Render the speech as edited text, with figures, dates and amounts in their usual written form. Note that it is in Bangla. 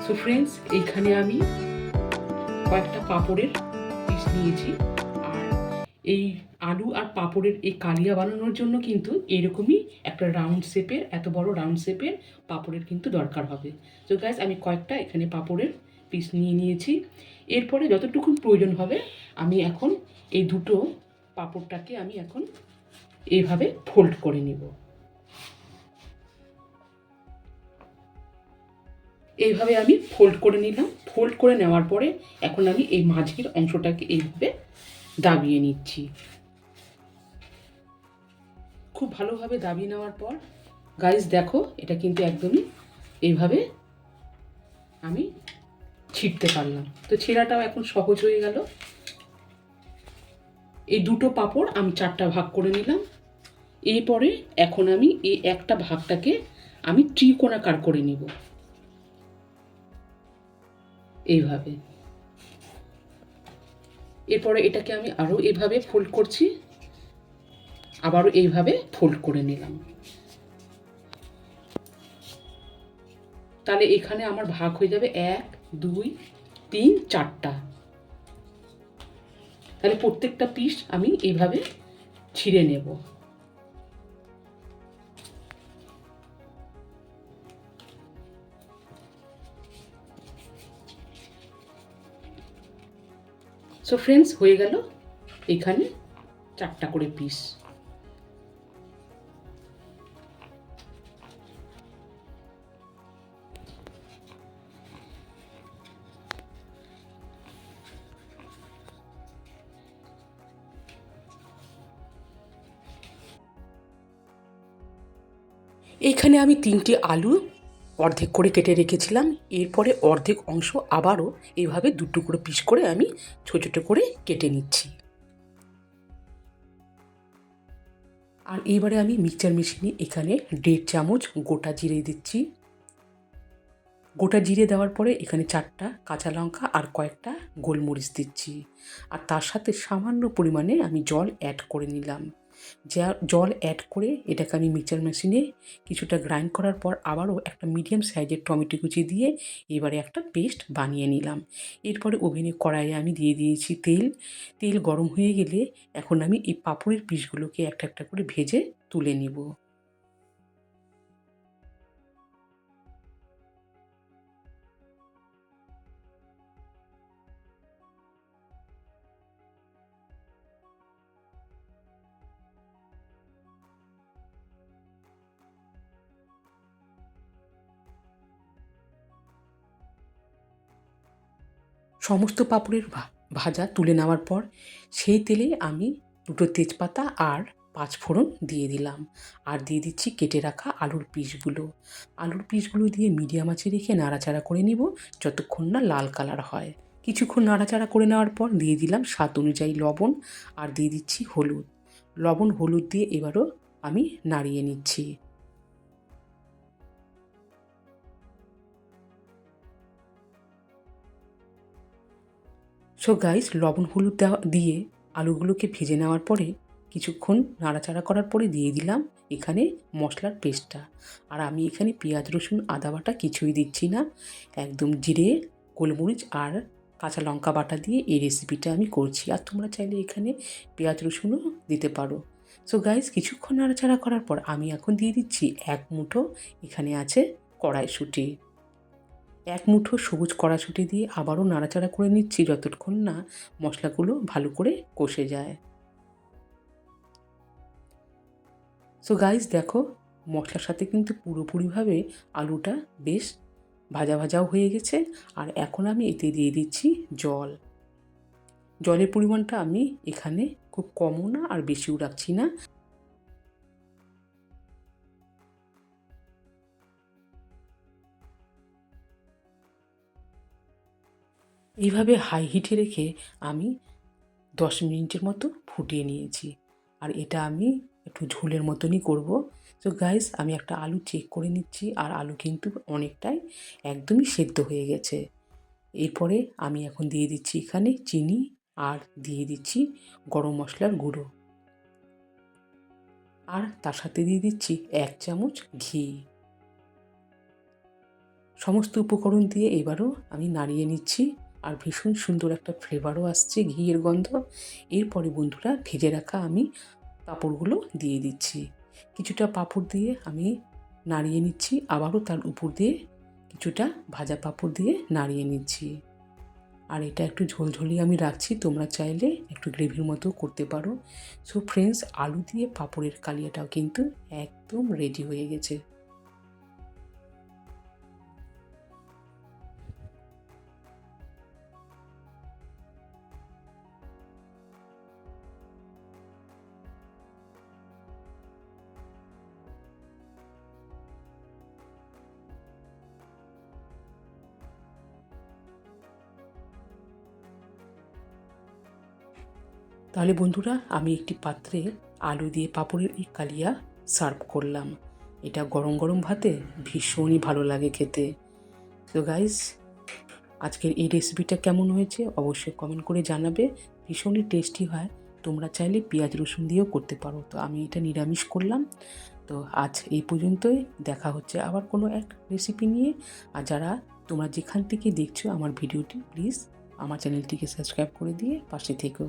সো ফ্রেন্ডস, এইখানে আমি কয়েকটা পাঁপড়ের পিস নিয়েছি। আর এই আলু আর পাঁপড়ের এই কালিয়া বানানোর জন্য কিন্তু এরকমই একটা রাউন্ড শেপের, এত বড় রাউন্ড শেপের পাঁপড়ের কিন্তু দরকার হবে। তো গাইস, আমি কয়েকটা এখানে পাঁপড়ের পিস নিয়ে নিয়েছি। এরপরে যতটুকু প্রয়োজন হবে আমি এখন এই দুটো পাঁপড়টাকে আমি এখন এইভাবে ফোল্ড করে নেব। এইভাবে আমি ফোল্ড করে নিলাম। ফোল্ড করে নেওয়ার পরে এখন আমি এই মাঝের অংশটাকে এইভাবে দাবিয়ে নিচ্ছি। খুব ভালোভাবে দাবিয়ে নেওয়ার পর গাইস দেখো, এটা কিন্তু একদমই এইভাবে আমি ছিঁড়তে পারলাম। তো ছেঁড়াটাও এখন সহজ হয়ে গেল। এই দুটো পাঁপড় আমি 4টা ভাগ করে নিলাম। এরপরে এখন আমি এই একটা ভাগটাকে আমি ত্রিকোণাকার করে নিব এইভাবে। এরপরে এটাকে আমি আরও এইভাবে ফোল্ড করছি, আবারও এইভাবে ফোল্ড করে নিলাম। তাহলে এখানে আমার ভাগ হয়ে যাবে 1 2 3 4টা। তাহলে প্রত্যেকটা পিস আমি এইভাবে ছিঁড়ে নেব। সো ফ্রেন্ডস, হয়ে গেল এখানে 4টা করে পিস। এইখানে আমি 3টে আলু অর্ধেক করে কেটে রেখেছিলাম। এরপরে অর্ধেক অংশ আবারও এইভাবে দুটো করে পিস করে আমি ছোটো ছোটো করে কেটে নিচ্ছি। আর এইবারে আমি মিক্সচার মেশিনে এখানে 1.5 চামচ গোটা জিরে দিচ্ছি। গোটা জিরে দেওয়ার পরে এখানে 4টা কাঁচা লঙ্কা আর কয়েকটা গোলমরিচ দিচ্ছি। আর তার সাথে সামান্য পরিমাণে আমি জল অ্যাড করে নিলাম। জল অ্যাড করে এটাকে আমি মিক্সচার মেশিনে কিছুটা গ্রাইন্ড করার পর আবারও একটা মিডিয়াম সাইজের টমেটো কুচি দিয়ে এবারে একটা পেস্ট বানিয়ে নিলাম। এরপরে ওভেনে কড়াইয়ে আমি দিয়ে দিয়েছি তেল। তেল গরম হয়ে গেলে এখন আমি এই পাঁপড়ের পিসগুলোকে একটা একটা করে ভেজে তুলে নিব। সমস্ত পাঁপড়ের ভাজা তুলে নেওয়ার পর সেই তেলে আমি দুটো তেজপাতা আর 5 ফোড়ন দিয়ে দিলাম। আর দিয়ে দিচ্ছি কেটে রাখা আলুর পিসগুলো। আলুর পিসগুলো দিয়ে মিডিয়াম আঁচে রেখে নাড়াচাড়া করে নেব যতক্ষণ না লাল কালার হয়। কিছুক্ষণ নাড়াচাড়া করে নেওয়ার পর দিয়ে দিলাম স্বাদ অনুযায়ী লবণ আর দিয়ে দিচ্ছি হলুদ। লবণ হলুদ দিয়ে এবারও আমি নাড়িয়ে নিচ্ছি। সো গাইস, লবণ হলুদ দিয়ে আলুগুলোকে ভেজে নেওয়ার পরে কিছুক্ষণ নাড়াচাড়া করার পরে দিয়ে দিলাম এখানে মশলার পেস্টটা। আর আমি এখানে পেঁয়াজ রসুন আদা বাটা কিছুই দিচ্ছি না, একদম জিরে গোলমরিচ আর কাঁচা লঙ্কা বাটা দিয়ে এই রেসিপিটা আমি করছি। আর তোমরা চাইলে এখানে পেঁয়াজ রসুনও দিতে পারো। সো গাইস, কিছুক্ষণ নাড়াচাড়া করার পর আমি এখন দিয়ে দিচ্ছি 1 মুঠো এখানে আছে কড়াইশুঁটি। 1 মুঠো সবুজ কড়াইশুঁটি দিয়ে আবারও নাড়াচাড়া করে নিচ্ছি যতক্ষণ না মশলাগুলো ভালো করে কষে যায়। সো গাইস দেখো, মশলার সাথে কিন্তু পুরোপুরিভাবে আলুটা বেশ ভাজা ভাজাও হয়ে গেছে। আর এখন আমি এতে দিয়ে দিচ্ছি জল। জলের পরিমাণটা আমি এখানে খুব কমও না আর বেশিও রাখছি না। এইভাবে হাই হিটে রেখে আমি 10 মিনিটের মতো ফুটিয়ে নিয়েছি। আর এটা আমি একটু ঝোলের মতনই করব। তো গাইস, আমি একটা আলু চেক করে নিচ্ছি আর আলু কিন্তু অনেকটাই একদমই সেদ্ধ হয়ে গেছে। এরপরে আমি এখন দিয়ে দিচ্ছি এখানে চিনি আর দিয়ে দিচ্ছি গরম মশলার গুঁড়ো। আর তার সাথে দিয়ে দিচ্ছি 1 চামচ ঘি। সমস্ত উপকরণ দিয়ে এবারও আমি নাড়িয়ে নিচ্ছি, আর ভীষণ সুন্দর একটা ফ্লেভারও আসছে, ঘিয়ের গন্ধ। এরপরে বন্ধুরা ভেজে রাখা আমি পাঁপড়গুলো দিয়ে দিচ্ছি। কিছুটা পাঁপড় দিয়ে আমি নাড়িয়ে নিচ্ছি, আবারও তার উপর দিয়ে কিছুটা ভাজা পাঁপড় দিয়ে নাড়িয়ে নিচ্ছি। আর এটা একটু ঝোলঝোলি আমি রাখছি, তোমরা চাইলে একটু গ্রেভির মতো করতে পারো। সো ফ্রেন্ডস, আলু দিয়ে পাঁপড়ের কালিয়াটাও কিন্তু একদম রেডি হয়ে গেছে। তাহলে বন্ধুরা, আমি একটি পাত্রে আলু দিয়ে পাঁপড়ের এই কালিয়া সার্ভ করলাম। এটা গরম গরম ভাতে ভীষণই ভালো লাগে খেতে। তো গাইস, আজকের এই রেসিপিটা কেমন হয়েছে অবশ্যই কমেন্ট করে জানাবে। ভীষণই টেস্টি হয়, তোমরা চাইলে পেঁয়াজ রসুন দিয়েও করতে পারো। তো আমি এটা নিরামিষ করলাম। তো আজ এই পর্যন্তই, দেখা হচ্ছে আবার কোনো এক রেসিপি নিয়ে। আর যারা তোমরা যেখান থেকে দেখছো আমার ভিডিওটি, প্লিজ আমার চ্যানেলটিকে সাবস্ক্রাইব করে দিয়ে পাশে থেকো।